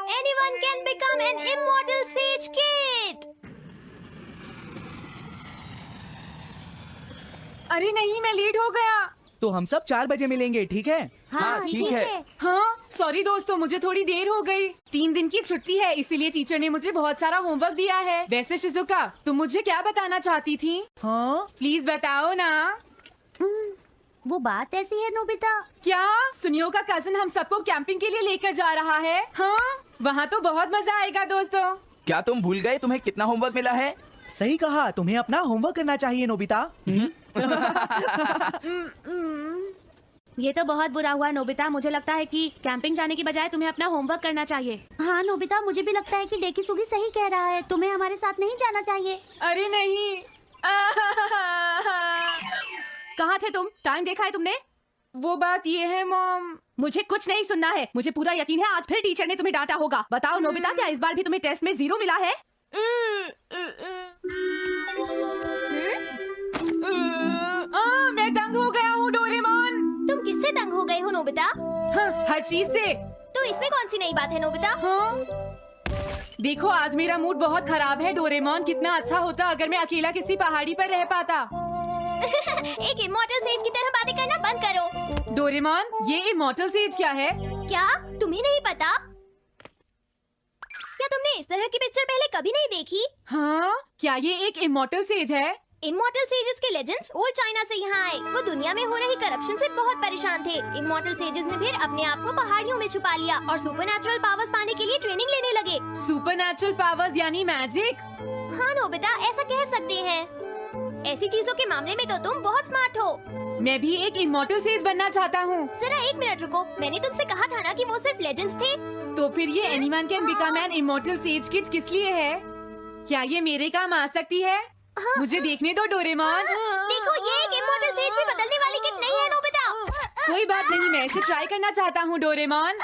Anyone can become an immortal sage kid. अरे नहीं, मैं लेट हो गया। तो हम सब 4 बजे मिलेंगे, ठीक है? हाँ ठीक है। हाँ सॉरी दोस्तों, मुझे थोड़ी देर हो गई। 3 दिन की छुट्टी है, इसीलिए टीचर ने मुझे बहुत सारा होमवर्क दिया है। वैसे शिजुका, तुम मुझे क्या बताना चाहती थी? हाँ? प्लीज बताओ ना। वो बात ऐसी है नोबिता। क्या सुनियो का कजिन हम सबको कैंपिंग के लिए लेकर जा रहा है? हाँ, वहाँ तो बहुत मजा आएगा दोस्तों। क्या तुम भूल गए तुम्हें कितना होमवर्क मिला है? सही कहा, तुम्हें अपना होमवर्क करना चाहिए नोबिता। ये तो बहुत बुरा हुआ नोबिता। मुझे लगता है कि कैंपिंग जाने की बजाय तुम्हें अपना होमवर्क करना चाहिए। हाँ नोबिता, मुझे भी लगता है कि डेकिसुगी सही कह रहा है। तुम्हें हमारे साथ नहीं जाना चाहिए। अरे नहीं। कहाँ थे तुम? टाइम देखा है तुमने? वो बात ये है मॉम। मुझे कुछ नहीं सुनना है। मुझे पूरा यकीन है आज फिर टीचर ने तुम्हें डांटा होगा। बताओ नोबिता, क्या इस बार भी तुम्हें टेस्ट में 0 मिला है? मैं दंग हो गया हूँ डोरेमोन। तुम किससे दंग हो गए हो नोबिता? हाँ, हर चीज से। तो इसमें कौन सी नई बात है नोबिता? हाँ? देखो आज मेरा मूड बहुत खराब है डोरेमोन। कितना अच्छा होता अगर मैं अकेला किसी पहाड़ी पर रह पाता। एक इमॉर्टल सेज की तरह बातें करना बंद करो। डोरेमोन, ये इमॉर्टल सेज क्या है? क्या तुम्हें नहीं पता? क्या तुमने इस तरह की पिक्चर पहले कभी नहीं देखी? हाँ, क्या ये एक इमॉर्टल सेज है? इमॉर्टल सेजेस के लेजेंड्स ओल्ड चाइना से यहाँ आए। वो दुनिया में हो रही करप्शन से बहुत परेशान थे। इमॉर्टल सेजेस ने फिर अपने आप को पहाड़ियों में छुपा लिया और सुपरनैचुरल पावर्स पाने के लिए ट्रेनिंग लेने लगे। सुपरनैचुरल पावर्स यानी मैजिक? हाँ नोबिता, ऐसा कह सकते हैं। ऐसी चीजों के मामले में तो तुम बहुत स्मार्ट हो। मैं भी एक इमॉर्टल सेज बनना चाहता हूँ। जरा 1 मिनट रुको। मैंने तुमसे कहा था ना कि वो सिर्फ लेजेंड्स थे। तो फिर ये anyone can become an immortal says kid किस लिए है? क्या ये मेरे काम आ सकती है? हाँ। मुझे देखने दो डोरेमोन। देखो, ये एक इमॉर्टल सेज भी बदलने वाली किट नहीं है नोबिता। कोई बात नहीं, मैं इसे ट्राई करना चाहता हूँ डोरेमोन।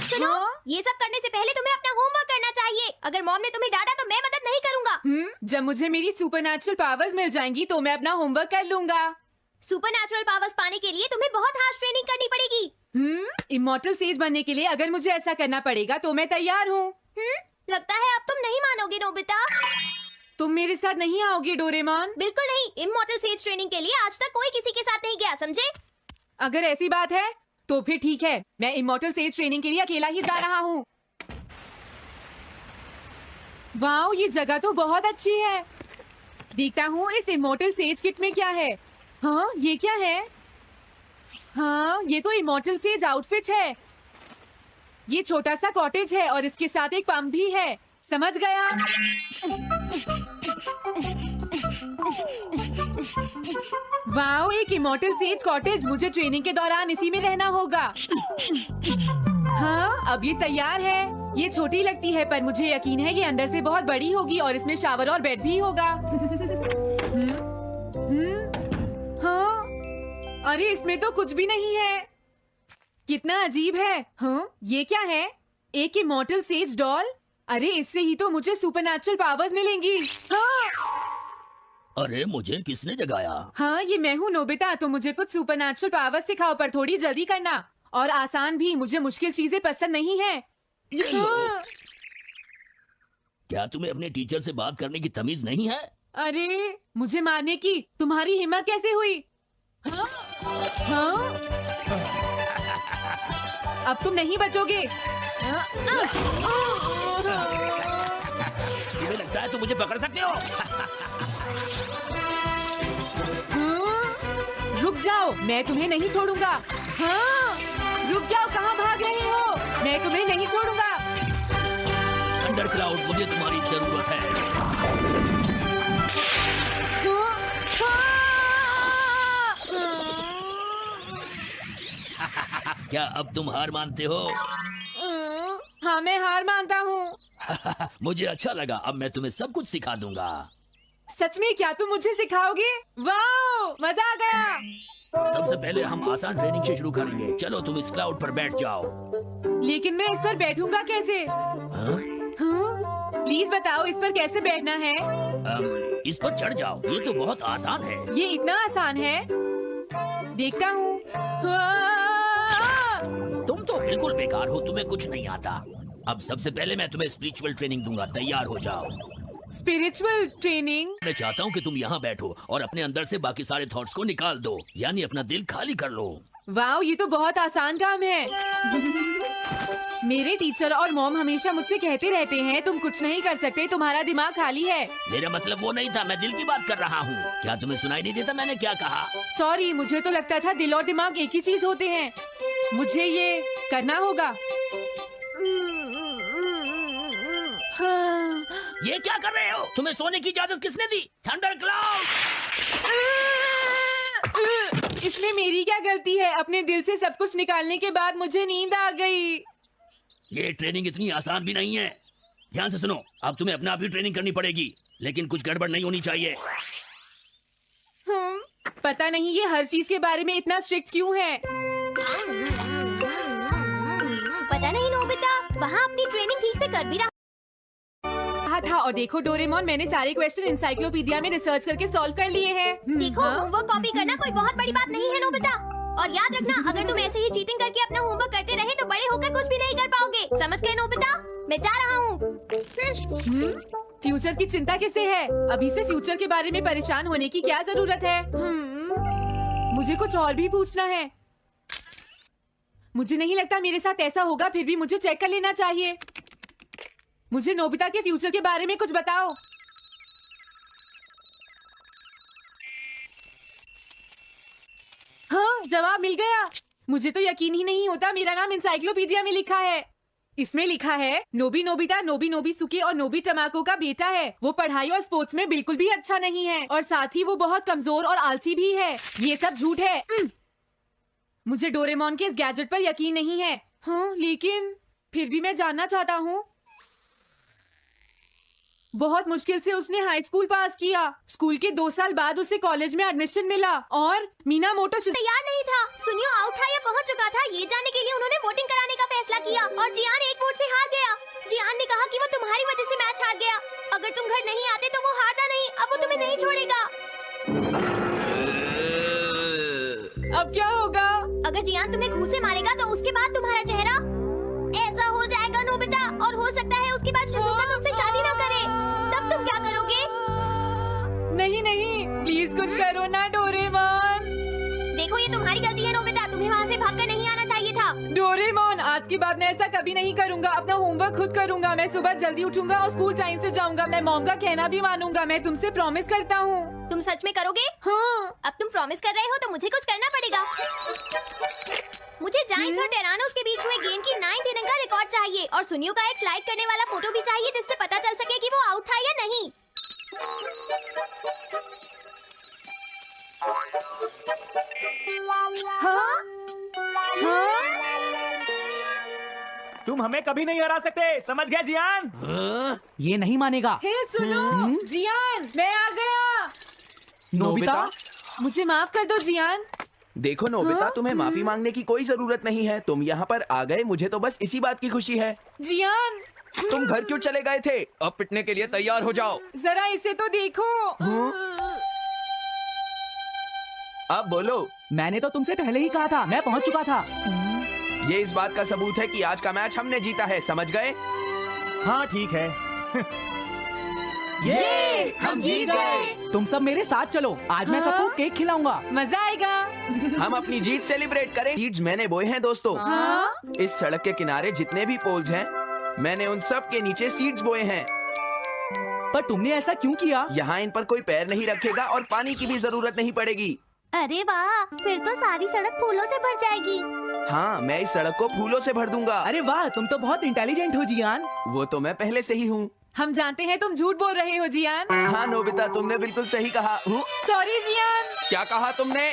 सुनो, ये सब करने से पहले तुम्हें अपना होमवर्क करना चाहिए। अगर मॉम ने तुम्हें डांटा तो मैं मदद नहीं करूँगा। जब मुझे मेरी सुपरनैचुरल पावर्स मिल जाएंगी तो मैं अपना होमवर्क कर लूँगा। सुपरनैचुरल पावर्स पाने के लिए तुम्हें बहुत हार्श ट्रेनिंग करनी पड़ेगी। इमॉर्टल सेज बनने के लिए अगर मुझे ऐसा करना पड़ेगा तो मैं तैयार हूँ। लगता है अब तुम नहीं मानोगे नोबिता। तुम मेरे साथ नहीं आओगे डोरेमोन? बिल्कुल नहीं। इमॉर्टल सेज ट्रेनिंग के लिए आज तक कोई किसी के साथ नहीं गया, समझे? अगर ऐसी बात है तो फिर ठीक है, मैं इमॉर्टल सेज ट्रेनिंग के लिए अकेला ही जा रहा हूँ। वाओ, ये जगह तो बहुत अच्छी है। देखता हूँ इस इमॉर्टल सेज किट में क्या है। हाँ, ये क्या है? हाँ, ये तो इमॉर्टल सेज आउटफिट है। ये छोटा सा कॉटेज है और इसके साथ एक पंप भी है। समझ गया। वाओ, एक इमॉर्टल सेज कॉटेज। मुझे ट्रेनिंग के दौरान इसी में रहना होगा। हाँ, अब ये तैयार है। ये छोटी लगती है पर मुझे यकीन है ये अंदर से बहुत बड़ी होगी और इसमें शावर और बेड भी होगा। हाँ, अरे इसमें तो कुछ भी नहीं है। कितना अजीब है। हाँ, ये क्या है? एक इमॉर्टल सेज डॉल। अरे इससे ही तो मुझे सुपरनैचुरल पावर्स मिलेंगी। हाँ, अरे मुझे किसने जगाया? हाँ, ये मैं हूँ नोबिता। तो मुझे कुछ सुपरनैचुरल पावर्स सिखाओ, पर थोड़ी जल्दी करना और आसान भी। मुझे मुश्किल चीजें पसंद नहीं है। हाँ। क्या तुम्हें अपने टीचर से बात करने की तमीज नहीं है? अरे मुझे मारने की तुम्हारी हिम्मत कैसे हुई? हाँ? हाँ? अब तुम नहीं बचोगे। तुम्हें लगता है तुम मुझे पकड़ सकते हो? हाँ? रुक जाओ, मैं तुम्हें नहीं छोड़ूंगा। हाँ? रुक जाओ, कहाँ भाग रहे हो? मैं तुम्हें नहीं छोड़ूंगा। थंडरक्लाउड, मुझे तुम्हारी जरूरत है। क्या अब तुम हार मानते हो? हाँ, मैं हार मानता हूँ। मुझे अच्छा लगा। अब मैं तुम्हें सब कुछ सिखा दूंगा। सच में? क्या तुम मुझे सिखाओगे? वाओ, मजा आ गया। सबसे पहले हम आसान ट्रेनिंग से शुरू करेंगे। चलो तुम इस क्लाउड पर बैठ जाओ। लेकिन मैं इस पर बैठूंगा कैसे? हाँ? प्लीज बताओ इस पर कैसे बैठना है? इस पर चढ़ जाओ। ये तो बहुत आसान है। ये इतना आसान है? देखता हूँ। तुम तो बिल्कुल बेकार हो, तुम्हें कुछ नहीं आता। अब सबसे पहले मैं तुम्हें स्पिरिचुअल ट्रेनिंग दूंगा, तैयार हो जाओ। Spiritual training? मैं चाहता हूँ कि तुम यहाँ बैठो और अपने अंदर से बाकी सारे थॉट्स को निकाल दो, यानी अपना दिल खाली कर लो। वाह, ये तो बहुत आसान काम है। मेरे टीचर और मॉम हमेशा मुझसे कहते रहते हैं तुम कुछ नहीं कर सकते, तुम्हारा दिमाग खाली है। मेरा मतलब वो नहीं था, मैं दिल की बात कर रहा हूँ। क्या तुम्हें सुनाई नहीं देता मैंने क्या कहा? सॉरी, मुझे तो लगता था दिल और दिमाग एक ही चीज होते हैं। मुझे ये करना होगा। हाँ। ये क्या कर रहे हो? तुम्हें सोने की इजाजत किसने दी? Thunder cloud! इसमें मेरी क्या गलती है? अपने दिल से सब कुछ निकालने के बाद मुझे नींद आ गई। ये ट्रेनिंग इतनी आसान भी नहीं है। ध्यान से सुनो, अब तुम्हें अपने आप ही ट्रेनिंग करनी पड़ेगी, लेकिन कुछ गड़बड़ नहीं होनी चाहिए। पता नहीं ये हर चीज के बारे में इतना स्ट्रिक्ट क्यों है। पता नहीं नोबिता, वहाँ अपनी ट्रेनिंग ठीक से कर भी रहा था। और देखो डोरेमोन, मैंने सारे क्वेश्चन इंसाइक्लोपीडिया में रिसर्च करके सॉल्व कर लिए हैं। देखो, होमवर्क कॉपी करना कोई बहुत बड़ी बात नहीं है नोबिता। और याद रखना, अगर तुम ऐसे ही चीटिंग करके अपना होमवर्क करते रहे तो बड़े होकर कुछ भी नहीं कर पाओगे। समझ गए नोबिता? मैं जा रहा हूँ। फ्यूचर की चिंता किसे है? अभी से फ्यूचर के बारे में परेशान होने की क्या जरूरत है? मुझे कुछ और भी पूछना है। मुझे नहीं लगता मेरे साथ ऐसा होगा, फिर भी मुझे चेक कर लेना चाहिए। मुझे नोबिता के फ्यूचर के बारे में कुछ बताओ। हाँ, जवाब मिल गया। मुझे तो यकीन ही नहीं होता, मेरा नाम इंसाइक्लोपीडिया में लिखा है। इसमें लिखा है नोबी नोबिता नोबी नोबिसुके और नोबी टमाको का बेटा है। वो पढ़ाई और स्पोर्ट्स में बिल्कुल भी अच्छा नहीं है और साथ ही वो बहुत कमजोर और आलसी भी है। ये सब झूठ है। मुझे डोरेमोन के इस गैजेट पर यकीन नहीं है। हाँ, लेकिन फिर भी मैं जानना चाहता हूँ। बहुत मुश्किल से उसने हाई स्कूल पास किया। स्कूल के 2 साल बाद उसे कॉलेज में एडमिशन मिला और मीनामोटो तैयार नहीं था। सुनियो आउट था या पहुंच चुका था, ये जानने के लिए उन्होंने वोटिंग कराने का फैसला किया और जियान 1 वोट से हार गया। जियान ने कहा कि वो तुम्हारी वजह से मैच हार गया। अगर तुम घर नहीं आते तो वो हारता नहीं। अब वो तुम्हें नहीं छोड़ेगा। अब क्या होगा? अगर जियान तुम्हें घूंसे मारेगा तो उसके बाद तुम्हारा चेहरा ऐसा हो जाएगा नोबिता, और हो सकता है उसके बाद शिज़ुका तुमसे शादी ना करे। तब तुम क्या करोगे? नहीं नहीं, प्लीज कुछ करो ना डोरेमोन। देखो, ये तुम्हारी गलती है नोबिता, तुम्हें वहाँ से भागकर नहीं आना चाहिए था। डोरेमोन, आज के बाद मैं ऐसा कभी नहीं करूंगा। अपना होमवर्क खुद करूंगा। मैं सुबह जल्दी उठूंगा और स्कूल टाइम से जाऊंगा। मैं मॉम का कहना भी मानूंगा। मैं तुमसे प्रॉमिस करता हूँ। तुम सच में करोगे? हाँ। अब तुम प्रॉमिस कर रहे हो तो मुझे कुछ करना पड़ेगा। मुझे जायंट्स और टेरानोस के बीच हुए गेम की 9th इनिंग का रिकॉर्ड चाहिए और सुनियो का एक स्लाइड करने वाला फोटो भी चाहिए, जिससे पता चल सके कि वो आउट था या नहीं। हाँ? हाँ? तुम हमें कभी नहीं हरा सकते, समझ गए जियान? ये नहीं मानेगा। हे सुनो, जियान, मैं आ गया। नोबिता, मुझे माफ कर दो जियान। देखो नोबिता, हाँ? तुम्हें माफी मांगने की कोई जरूरत नहीं है। तुम यहाँ पर आ गए, मुझे तो बस इसी बात की खुशी है। जियान, तुम घर क्यों चले गए थे? अब पिटने के लिए तैयार हो जाओ। जरा इसे तो देखो। अब बोलो। मैंने तो तुमसे पहले ही कहा था, मैं पहुंच चुका था। ये इस बात का सबूत है कि आज का मैच हमने जीता है, समझ गए? हाँ ठीक है। ये हम जीत गए। तुम सब मेरे साथ चलो, आज मैं सबको केक खिलाऊंगा। मजा आएगा। हम अपनी जीत सेलिब्रेट करें। सीड्स मैंने बोए हैं दोस्तों। हाँ? इस सड़क के किनारे जितने भी पोल्स हैं, मैंने उन सब के नीचे सीड्स बोए हैं। पर तुमने ऐसा क्यों किया? यहाँ इन पर कोई पैर नहीं रखेगा और पानी की भी जरूरत नहीं पड़ेगी। अरे वाह, फिर तो सारी सड़क फूलों से भर जाएगी। हाँ, मैं इस सड़क को फूलों से भर दूंगा। अरे वाह, तुम तो बहुत इंटेलिजेंट हो जियान। वो तो मैं पहले से ही हूँ। हम जानते हैं तुम झूठ बोल रहे हो जियान। हाँ नोबिता, तुमने बिल्कुल सही कहा। Sorry Gian. क्या कहा तुमने?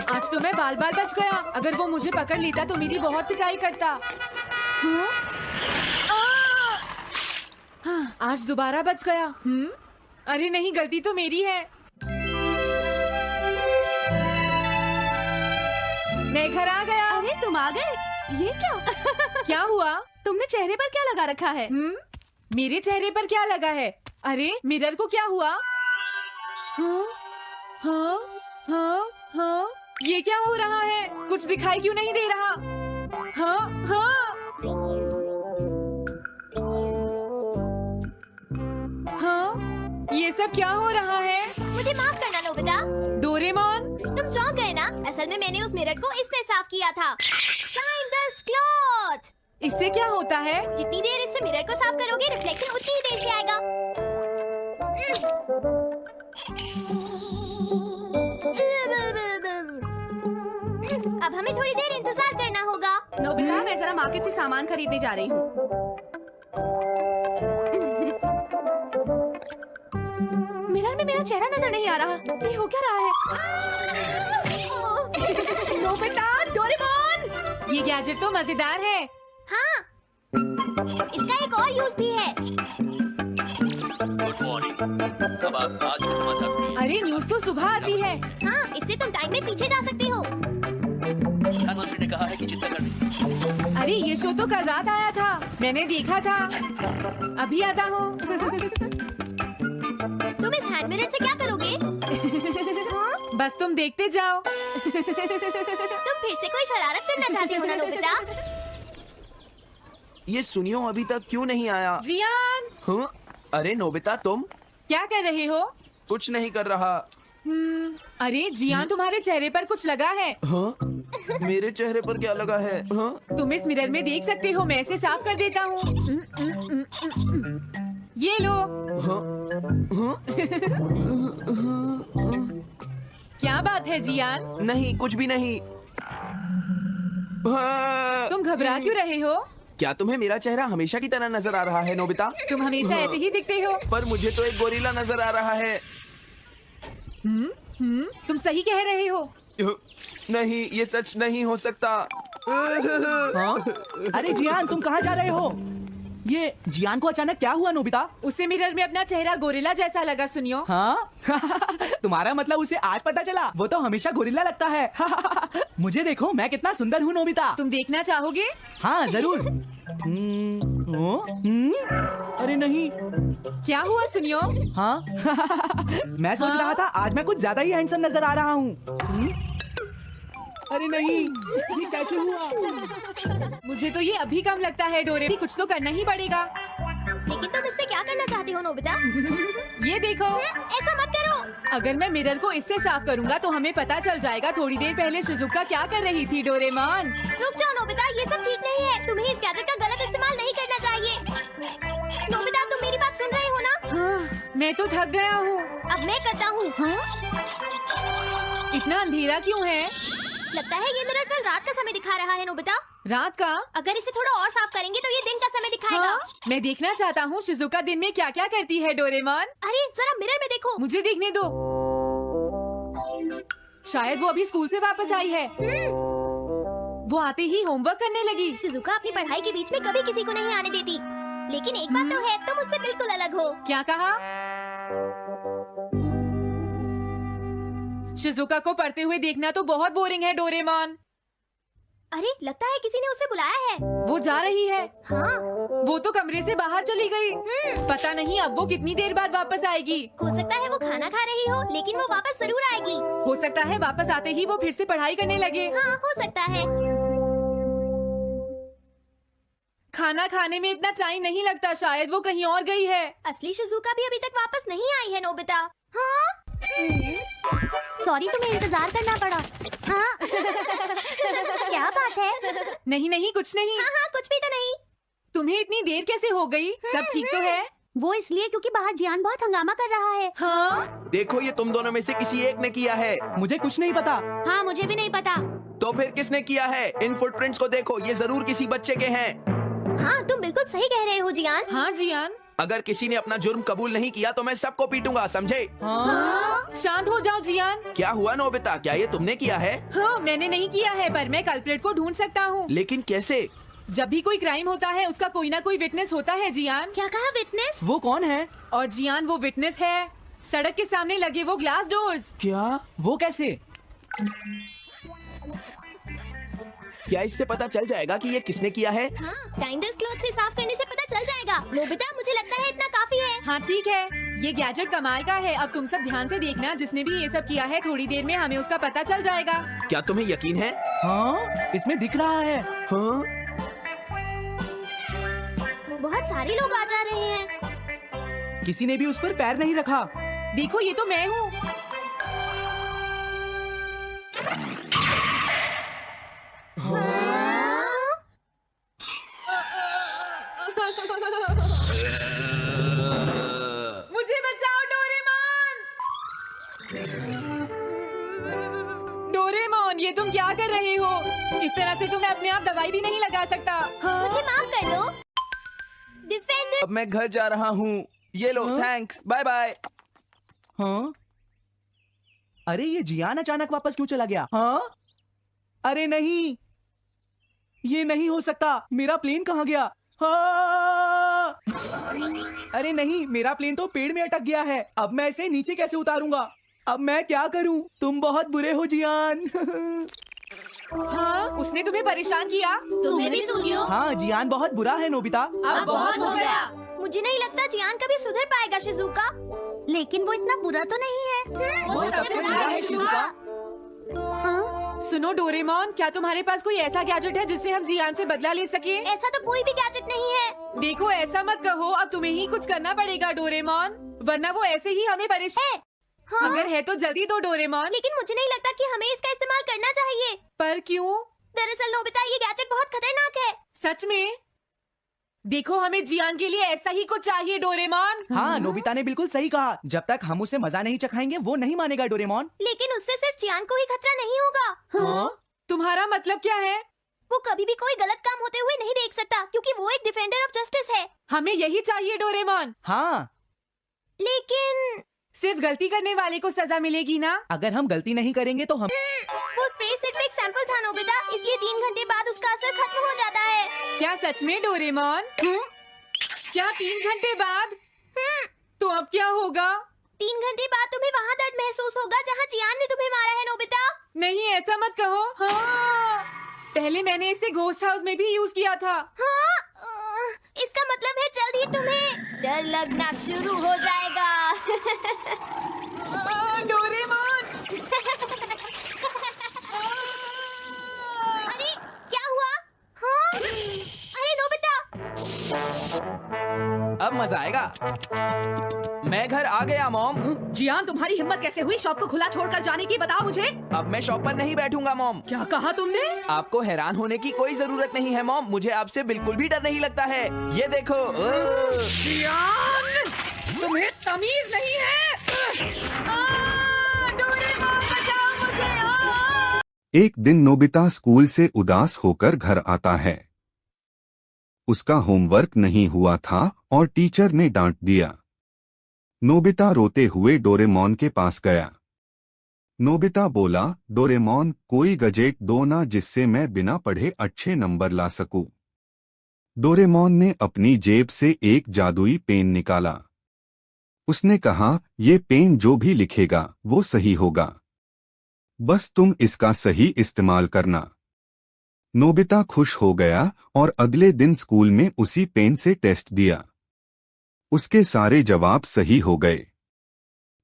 आज तो मैं बाल बाल बच गया। अगर वो मुझे पकड़ लेता तो मेरी बहुत पिटाई करता। हाँ? हाँ, आज दोबारा बच गया। अरे नहीं, गलती तो मेरी है। मैं घर आ गया। अरे तुम आ गए, ये क्या? क्या हुआ? तुमने चेहरे पर क्या लगा रखा है? मेरे चेहरे पर क्या लगा है? अरे मिरर को क्या हुआ? हाँ? हाँ? हाँ? हाँ? ये क्या हो रहा है? कुछ दिखाई क्यों नहीं दे रहा? हाँ? हाँ? सब क्या हो रहा है? मुझे माफ करना नोबिता। डोरेमोन, तुम चौंक गए ना? असल में मैंने उस मिरर को इससे साफ किया था। Time dust cloth. इससे क्या होता है? जितनी देर इससे मिरर को साफ करोगे, रिफ्लेक्शन उतनी ही देर से आएगा। अब हमें थोड़ी देर इंतजार करना होगा। नोबिता, मैं जरा मार्केट से सामान खरीदने जा रही हूँ। मिरर में मेरा चेहरा नजर नहीं आ रहा। ये हो क्या रहा है? Nobita, Doraemon! ये गैजेट तो मजेदार है। हाँ, इसका एक और यूज भी है। Good morning. अब आप आज के समाचार सुनिए। अरे न्यूज तो सुबह आती है। हाँ, इससे तुम टाइम में पीछे जा सकते हो। प्रधानमंत्री ने कहा है कि चिंता करनी। अरे ये शो तो कल रात आया था, मैंने देखा था। अभी आता हूँ। तुम इस हैंड मिरर से क्या करोगे? हाँ? बस तुम देखते जाओ। तुम फिर से कोई शरारत करना चाहते हो ना नोबिता? ये सुनियो अभी तक क्यों नहीं आया? जियान, हाँ? अरे नोबिता, तुम क्या कर रहे हो? कुछ नहीं कर रहा। अरे जियान, तुम्हारे चेहरे पर कुछ लगा है। हाँ? मेरे चेहरे पर क्या लगा है? हाँ? तुम इस मिरर में देख सकते हो, मैं इसे साफ कर देता हूँ। ये लो। हाँ? हाँ? क्या बात है जियान? नहीं, कुछ भी नहीं। हाँ? तुम घबरा क्यों रहे हो? क्या तुम्हें मेरा चेहरा हमेशा की तरह नजर आ रहा है नोबिता? तुम हमेशा ऐसे ही दिखते हो। पर मुझे तो एक गोरिल्ला नजर आ रहा है। तुम सही कह रहे हो। नहीं, ये सच नहीं हो सकता। हाँ? अरे जियान, तुम कहाँ जा रहे हो? ये जियान को अचानक क्या हुआ नोबिता? उसे मिरर में अपना चेहरा गोरिल्ला जैसा लगा। सुनियो। हाँ? तुम्हारा मतलब उसे आज पता चला? वो तो हमेशा गोरिल्ला लगता है। मुझे देखो, मैं कितना सुंदर हूँ नोबिता। तुम देखना चाहोगे? हाँ जरूर। अरे नहीं। क्या हुआ सुनियो? हाँ? मैं सोच रहा था आज मैं कुछ ज्यादा ही हैंडसम नजर आ रहा हूँ। अरे नहीं, ये कैसे हुआ? मुझे तो ये अभी कम लगता है डोरे। कुछ तो करना ही पड़ेगा। लेकिन तुम इससे क्या करना चाहती हो नोबिता? ये देखो। ऐसा मत करो। अगर मैं मिरर को इससे साफ करूंगा तो हमें पता चल जाएगा थोड़ी देर पहले शिजुका क्या कर रही थी। डोरेमोन, रुक जाओ नोबिता, ये सब ठीक नहीं है। तुम्हें इस गैजेट का गलत इस्तेमाल नहीं करना चाहिए। नोबिता, तुम मेरी बात सुन रहे हो ना? हाँ, मैं तो थक गया हूँ। अब मैं करता हूँ। हाँ? इतना अंधेरा क्यों है? लगता है ये मिरर कल रात का समय दिखा रहा है नोबिता। रात का? अगर इसे थोड़ा और साफ करेंगे तो ये दिन का समय दिखाएगा। हाँ? मैं देखना चाहता हूँ शिजुका दिन में क्या क्या करती है। डोरेमोन, अरे जरा मिरर में देखो। मुझे देखने दो। शायद वो अभी स्कूल से वापस आई है। वो आते ही होमवर्क करने लगी। शिजुका अपनी पढ़ाई के बीच में कभी किसी को नहीं आने देती। लेकिन एक बात तो है, तुम उससे बिल्कुल अलग हो। क्या कहा? शिजुका को पढ़ते हुए देखना तो बहुत बोरिंग है डोरेमोन। अरे लगता है किसी ने उसे बुलाया है। वो जा रही है। हाँ? वो तो कमरे से बाहर चली गई। पता नहीं अब वो कितनी देर बाद वापस आएगी। हो सकता है वो खाना खा रही हो, लेकिन वो वापस जरूर आएगी। हो सकता है वापस आते ही वो फिर से पढ़ाई करने लगे। हाँ, हो सकता है। खाना खाने में इतना टाइम नहीं लगता, शायद वो कहीं और गई है। असली शिजुका भी अभी तक वापस नहीं आई है नोबिता। हाँ? सॉरी, तुम्हें इंतजार करना पड़ा। हाँ? क्या बात है? नहीं नहीं, कुछ नहीं। हाँ हाँ, कुछ भी तो नहीं। तुम्हें इतनी देर कैसे हो गई? सब ठीक तो है? वो इसलिए क्योंकि बाहर जियान बहुत हंगामा कर रहा है। हाँ? देखो, ये तुम दोनों में से किसी एक ने किया है। मुझे कुछ नहीं पता। हाँ, मुझे भी नहीं पता। तो फिर किसने किया है? इन फुटप्रिंट्स को देखो, ये जरूर किसी बच्चे के हैं। हाँ, तुम बिल्कुल सही कह रहे हो जियान। हाँ जियान। अगर किसी ने अपना जुर्म कबूल नहीं किया तो मैं सबको पीटूंगा, समझे? हाँ? शांत हो जाओ जियान। क्या हुआ नोबिता, क्या ये तुमने किया है? हाँ, मैंने नहीं किया है, पर मैं कल्प्रेट को ढूंढ सकता हूँ। लेकिन कैसे? जब भी कोई क्राइम होता है उसका कोई ना कोई विटनेस होता है जियान। क्या कहा, विटनेस? वो कौन है? और जियान वो विटनेस है। सड़क के सामने लगे वो ग्लास डोर्स। क्या? वो कैसे? क्या इससे पता चल जाएगा कि ये किसने किया है? हाँ, टाइम डस्ट क्लॉथ से साफ करने से पता चल जाएगा। नोबिता, मुझे लगता है इतना काफी है। हाँ ठीक है, ये गैजेट कमाल का है। अब तुम सब ध्यान से देखना, जिसने भी ये सब किया है थोड़ी देर में हमें उसका पता चल जाएगा। क्या तुम्हें यकीन है? हाँ? इसमें दिख रहा है। हाँ? बहुत सारे लोग आ जा रहे हैं। किसी ने भी उस पर पैर नहीं रखा। देखो ये तो मैं हूँ। मुझे बचाओ डोरेमोन। डोरेमोन, ये तुम क्या कर रहे हो? इस तरह से तुम्हें अपने आप दवाई भी नहीं लगा सकता। हाँ? मुझे माफ कर दो डिफेंडर। अब मैं घर जा रहा हूँ। ये लो, थैंक्स, बाय बाय। हाँ? अरे ये जियान अचानक वापस क्यों चला गया? हाँ? अरे नहीं, ये नहीं हो सकता। मेरा प्लेन कहाँ गया? हाँ! अरे नहीं, मेरा प्लेन तो पेड़ में अटक गया है। अब मैं इसे नीचे कैसे उतारूंगा? अब मैं क्या करूं? तुम बहुत बुरे हो जियान। हाँ? उसने तुम्हें परेशान किया? तुम्हें भी सुनियो। हाँ, जियान बहुत बुरा है नोबिता। अब बहुत हो गया। मुझे नहीं लगता जियान कभी सुधर पाएगा शिजुका। लेकिन वो इतना बुरा तो नहीं है। वो सबसे बुरा है शिजुका। हाँ? सुनो डोरेमोन, क्या तुम्हारे पास कोई ऐसा गैजेट है जिससे हम जियान से बदला ले सके? ऐसा तो कोई भी गैजेट नहीं है। देखो ऐसा मत कहो, अब तुम्हें ही कुछ करना पड़ेगा डोरेमोन, वरना वो ऐसे ही हमें परेशान। हाँ? अगर है तो जल्दी दो डोरेमोन। लेकिन मुझे नहीं लगता कि हमें इसका इस्तेमाल करना चाहिए। पर क्यों? दरअसल नोबिता, ये गैजेट बहुत खतरनाक है। सच में? देखो हमें जियान के लिए ऐसा ही कुछ चाहिए डोरेमोन। हाँ, नोबिता ने बिल्कुल सही कहा। जब तक हम उसे मजा नहीं चखाएंगे वो नहीं मानेगा डोरेमोन। लेकिन उससे सिर्फ जियान को ही खतरा नहीं होगा। हाँ? तुम्हारा मतलब क्या है? वो कभी भी कोई गलत काम होते हुए नहीं देख सकता, क्योंकि वो एक डिफेंडर ऑफ जस्टिस है। हमें यही चाहिए डोरेमोन। हाँ, लेकिन सिर्फ गलती करने वाले को सजा मिलेगी ना? अगर हम गलती नहीं करेंगे तो हम। वो स्प्रे सिर्फ एक सैंपल था नोबिता, इसलिए 3 घंटे बाद उसका असर खत्म हो जाता है। क्या सच में डोरेमोन? क्या 3 घंटे बाद? तो अब क्या होगा? 3 घंटे बाद तुम्हें वहाँ दर्द महसूस होगा जहाँ जियान ने तुम्हें मारा है नोबिता। नहीं ऐसा मत कहो। हाँ, पहले मैंने इसे घोस्ट हाउस में भी यूज किया था। हाँ? इसका मतलब है जल्द ही तुम्हें डर लगना शुरू हो जाएगा। डोरेमोन। अरे क्या हुआ? हाँ? अरे नोबिता। अब मजा आएगा। मैं घर आ गया मॉम। जियान, तुम्हारी हिम्मत कैसे हुई शॉप को खुला छोड़कर जाने की? बताओ मुझे। अब मैं शॉप पर नहीं बैठूंगा मॉम। क्या कहा तुमने? आपको हैरान होने की कोई जरूरत नहीं है मॉम, मुझे आपसे बिल्कुल भी डर नहीं लगता है। ये देखो। जियान, तुम्हें तमीज नहीं है। डोरेमोन बचाओ मुझे। एक दिन नोबिता स्कूल से उदास होकर घर आता है। उसका होमवर्क नहीं हुआ था और टीचर ने डांट दिया। नोबिता रोते हुए डोरेमोन के पास गया। नोबिता बोला, डोरेमोन, कोई गजेट दो ना जिससे मैं बिना पढ़े अच्छे नंबर ला सकूं। डोरेमोन ने अपनी जेब से एक जादुई पेन निकाला। उसने कहा, ये पेन जो भी लिखेगा वो सही होगा, बस तुम इसका सही इस्तेमाल करना। नोबिता खुश हो गया और अगले दिन स्कूल में उसी पेन से टेस्ट दिया। उसके सारे जवाब सही हो गए।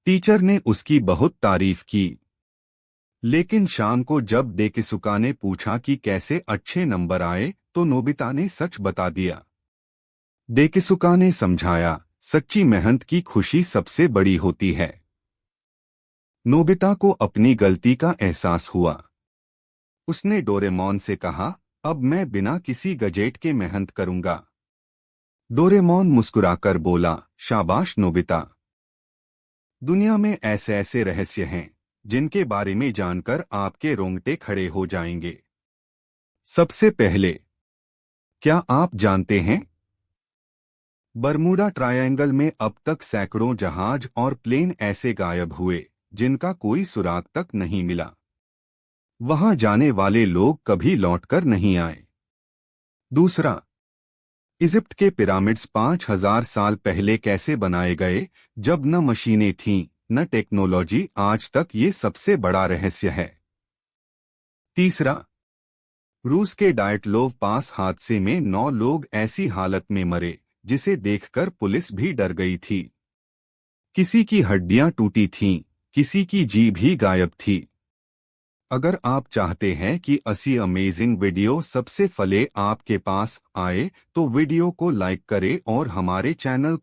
टीचर ने उसकी बहुत तारीफ की। लेकिन शाम को जब डेकिसुका ने पूछा कि कैसे अच्छे नंबर आए तो नोबिता ने सच बता दिया। डेकिसुका ने समझाया, सच्ची मेहनत की खुशी सबसे बड़ी होती है। नोबिता को अपनी गलती का एहसास हुआ। उसने डोरेमोन से कहा, अब मैं बिना किसी गजेट के मेहनत करूंगा। डोरेमोन मुस्कुराकर बोला, शाबाश नोबिता। दुनिया में ऐसे ऐसे रहस्य हैं जिनके बारे में जानकर आपके रोंगटे खड़े हो जाएंगे। सबसे पहले, क्या आप जानते हैं बरमूडा ट्रायंगल में अब तक सैकड़ों जहाज और प्लेन ऐसे गायब हुए जिनका कोई सुराग तक नहीं मिला। वहां जाने वाले लोग कभी लौटकर नहीं आए। दूसरा, इजिप्ट के पिरामिड्स 5000 साल पहले कैसे बनाए गए जब न मशीनें थीं न टेक्नोलॉजी, आज तक ये सबसे बड़ा रहस्य है। तीसरा, रूस के डायटलोव पास हादसे में 9 लोग ऐसी हालत में मरे जिसे देखकर पुलिस भी डर गई थी। किसी की हड्डियां टूटी थीं, किसी की जीभ ही गायब थी। अगर आप चाहते हैं कि ऐसी अमेजिंग वीडियो सबसे पहले आपके पास आए तो वीडियो को लाइक करें और हमारे चैनल